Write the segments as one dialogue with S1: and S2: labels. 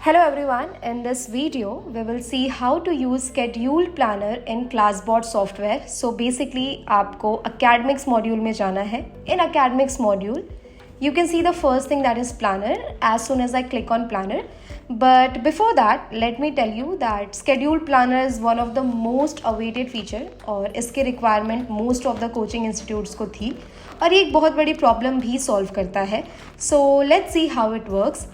S1: Hello everyone, in this video we will see how to use schedule planner in ClassBot software. So basically आपको academics module में जाना है. In academics module you can see the first thing that is planner as soon as I click on planner. But before that let me tell you that schedule planner is one of the most awaited feature और इसके requirement most of the coaching institutes को थी और ये एक बहुत बड़ी problem भी solve करता है. So let's see how it works.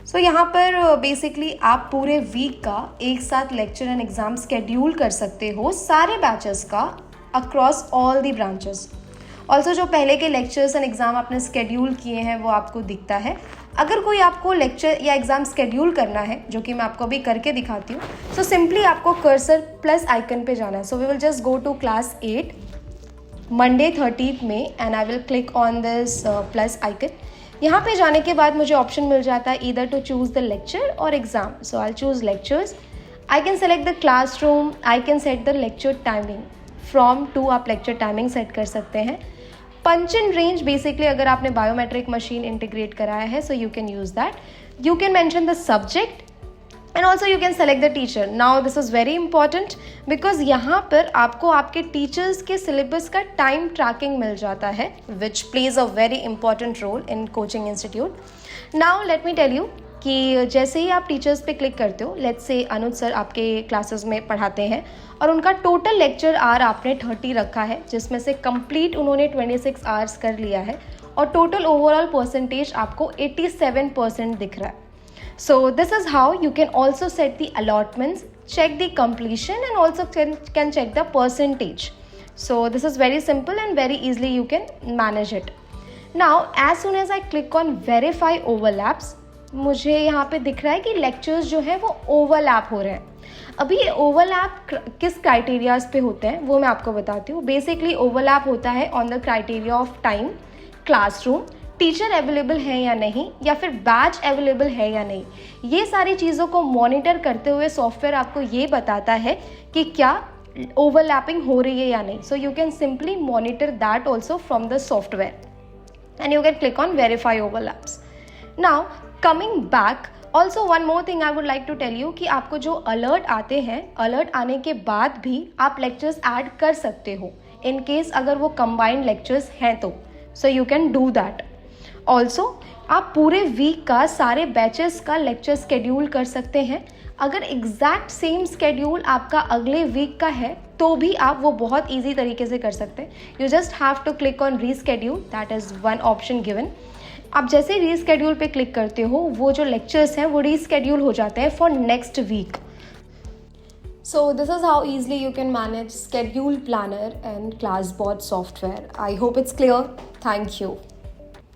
S1: सो यहाँ पर बेसिकली आप पूरे वीक का एक साथ लेक्चर एंड एग्ज़ाम स्केड्यूल कर सकते हो सारे बैचेस का across all the branches. Also जो पहले के लेक्चर्स एंड एग्ज़ाम आपने स्केड्यूल किए हैं वो आपको दिखता है. अगर कोई आपको लेक्चर या एग्ज़ाम स्केड्यूल करना है जो कि मैं आपको अभी करके दिखाती हूँ, सो सिंपली आपको कर्सर प्लस आइकन पे जाना है. So we will just go to class 8 Monday 30 में and I will click on this plus icon. यहाँ पे जाने के बाद मुझे ऑप्शन मिल जाता है either to choose the lecture और exam. So I choose lectures. I can select the classroom. I can set the lecture timing. From two आप लेक्चर टाइमिंग सेट कर सकते हैं. पंच इन रेंज बेसिकली अगर आपने बायोमेट्रिक मशीन इंटीग्रेट कराया है सो you can use that. You can mention the subject and also you can select the teacher. Now this is very important because यहाँ पर आपको आपके टीचर्स के सिलेबस का टाइम ट्रैकिंग मिल जाता है which plays a very important role in coaching institute. Now let me tell you कि जैसे ही आप टीचर्स पे क्लिक करते हो, लेट्स से अनुज सर आपके क्लासेस में पढ़ाते हैं और उनका टोटल लेक्चर आवर आपने 30 रखा है जिसमें से कंप्लीट उन्होंने 26 आवर्स कर लिया है और टोटल ओवरऑल परसेंटेज आपको 87% दिख रहा है. So this is how you can also set the allotments, check the completion and also can check the percentage. So this is very simple and very easily you can manage it. Now as soon as I click on verify overlaps, मुझे यहाँ पे दिख रहा है कि lectures जो है वो overlap हो रहे हैं. अभी ये overlap किस क्राइटेरियाज पे होते हैं वो मैं आपको बताती हूँ. बेसिकली overlap होता है on the criteria of time, classroom, teacher available है या नहीं या फिर बैच अवेलेबल है या नहीं. ये सारी चीज़ों को मॉनिटर करते हुए सॉफ्टवेयर आपको ये बताता है कि क्या ओवरलैपिंग हो रही है या नहीं. So you can simply monitor that also from the software and you can click on verify overlaps. Now coming back, also one more thing I would like to tell you कि आपको जो alert आते हैं, alert आने के बाद भी आप लेक्चर्स ऐड कर सकते हो इन केस अगर वो कंबाइंड लेक्चर्स हैं तो. सो you can do that. Also आप पूरे वीक का सारे बैचेस का लेक्चर स्केड्यूल कर सकते हैं. अगर एग्जैक्ट सेम स्केड्यूल आपका अगले वीक का है तो भी आप वो बहुत ईजी तरीके से कर सकते हैं. You just have to click on reschedule, that is one option given. आप जैसे रीस्केड्यूल पे क्लिक करते हो वो जो लेक्चर्स हैं वो रीस्केड्यूल हो जाते हैं for next week. So this is how easily you can manage schedule planner and ClassBot software. I hope it's clear. Thank you.